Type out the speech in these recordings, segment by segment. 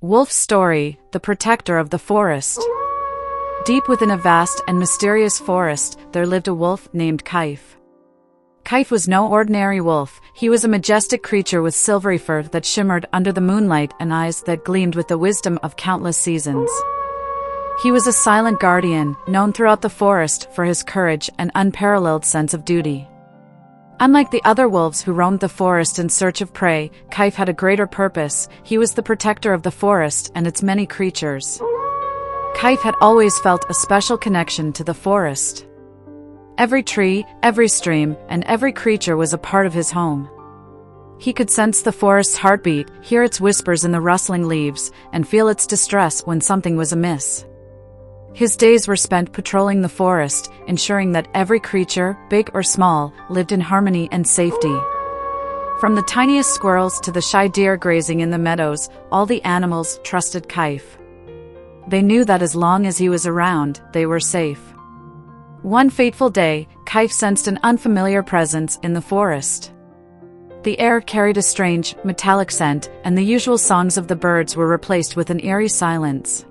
Wolf's story, the protector of the forest. Deep within a vast and mysterious forest, there lived a wolf named Kaif. Kaif was no ordinary wolf. He was a majestic creature with silvery fur that shimmered under the moonlight and eyes that gleamed with the wisdom of countless seasons. He was a silent guardian, known throughout the forest for his courage and unparalleled sense of duty. Unlike the other wolves who roamed the forest in search of prey, Kaif had a greater purpose. He was the protector of the forest and its many creatures. Kaif had always felt a special connection to the forest. Every tree, every stream, and every creature was a part of his home. He could sense the forest's heartbeat, hear its whispers in the rustling leaves, and feel its distress when something was amiss. His days were spent patrolling the forest, ensuring that every creature, big or small, lived in harmony and safety. From the tiniest squirrels to the shy deer grazing in the meadows, all the animals trusted Kaif. They knew that as long as he was around, they were safe. One fateful day, Kaif sensed an unfamiliar presence in the forest. The air carried a strange, metallic scent, and the usual songs of the birds were replaced with an eerie silence.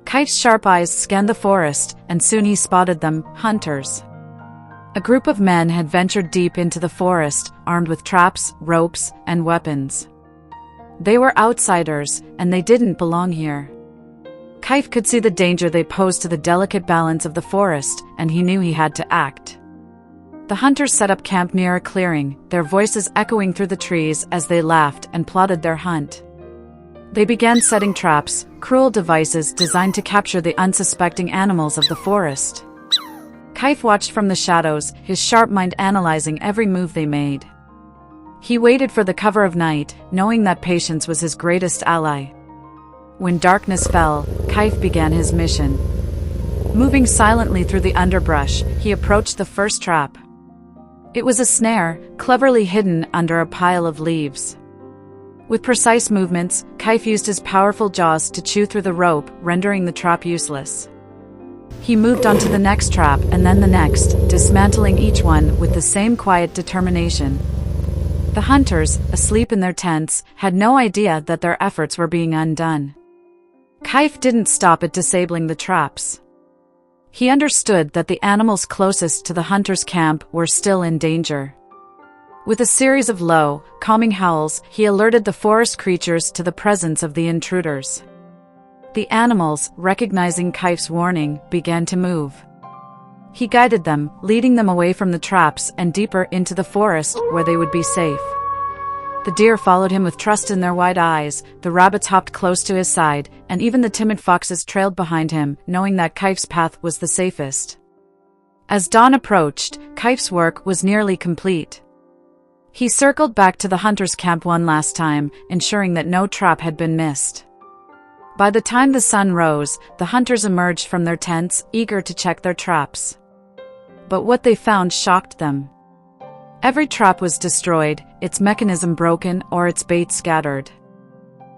Kaif's sharp eyes scanned the forest, and soon he spotted them, hunters. A group of men had ventured deep into the forest, armed with traps, ropes, and weapons. They were outsiders, and they didn't belong here. Kaif could see the danger they posed to the delicate balance of the forest, and he knew he had to act. The hunters set up camp near a clearing, their voices echoing through the trees as they laughed and plotted their hunt. They began setting traps, cruel devices designed to capture the unsuspecting animals of the forest. Kaif watched from the shadows, his sharp mind analyzing every move they made. He waited for the cover of night, knowing that patience was his greatest ally. When darkness fell, Kaif began his mission. Moving silently through the underbrush, he approached the first trap. It was a snare, cleverly hidden under a pile of leaves. With precise movements, Kaif used his powerful jaws to chew through the rope, rendering the trap useless. He moved on to the next trap and then the next, dismantling each one with the same quiet determination. The hunters, asleep in their tents, had no idea that their efforts were being undone. Kaif didn't stop at disabling the traps. He understood that the animals closest to the hunters' camp were still in danger. With a series of low, calming howls, he alerted the forest creatures to the presence of the intruders. The animals, recognizing Kaif's warning, began to move. He guided them, leading them away from the traps and deeper into the forest where they would be safe. The deer followed him with trust in their wide eyes, the rabbits hopped close to his side, and even the timid foxes trailed behind him, knowing that Kaif's path was the safest. As dawn approached, Kaif's work was nearly complete. He circled back to the hunters' camp one last time, ensuring that no trap had been missed. By the time the sun rose, the hunters emerged from their tents, eager to check their traps. But what they found shocked them. Every trap was destroyed, its mechanism broken or its bait scattered.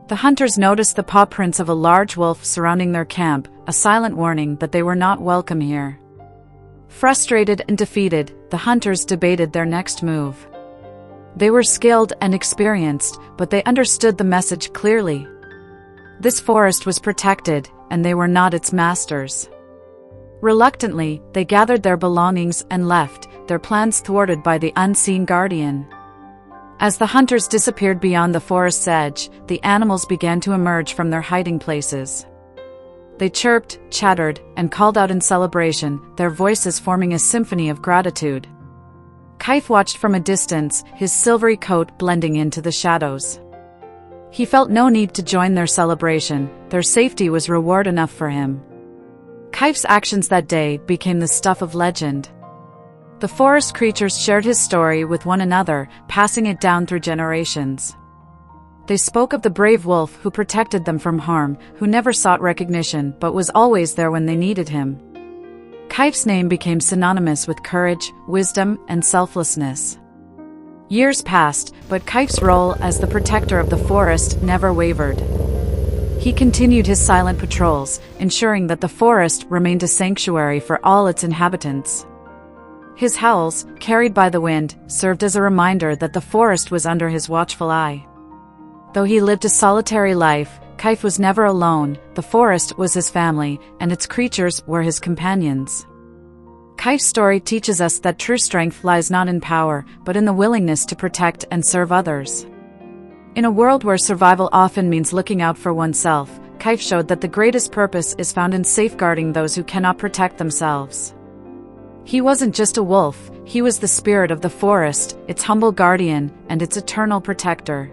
The hunters noticed the paw prints of a large wolf surrounding their camp, a silent warning that they were not welcome here. Frustrated and defeated, the hunters debated their next move. They were skilled and experienced, but they understood the message clearly. This forest was protected, and they were not its masters. Reluctantly, they gathered their belongings and left, their plans thwarted by the unseen guardian. As the hunters disappeared beyond the forest's edge, the animals began to emerge from their hiding places. They chirped, chattered, and called out in celebration, their voices forming a symphony of gratitude. Kaif watched from a distance, his silvery coat blending into the shadows. He felt no need to join their celebration, their safety was reward enough for him. Kaif's actions that day became the stuff of legend. The forest creatures shared his story with one another, passing it down through generations. They spoke of the brave wolf who protected them from harm, who never sought recognition but was always there when they needed him. Kaif's name became synonymous with courage, wisdom, and selflessness. Years passed, but Kaif's role as the protector of the forest never wavered. He continued his silent patrols, ensuring that the forest remained a sanctuary for all its inhabitants. His howls, carried by the wind, served as a reminder that the forest was under his watchful eye. Though he lived a solitary life, Kaif was never alone. The forest was his family, and its creatures were his companions. Kaif's story teaches us that true strength lies not in power, but in the willingness to protect and serve others. In a world where survival often means looking out for oneself, Kaif showed that the greatest purpose is found in safeguarding those who cannot protect themselves. He wasn't just a wolf, he was the spirit of the forest, its humble guardian, and its eternal protector.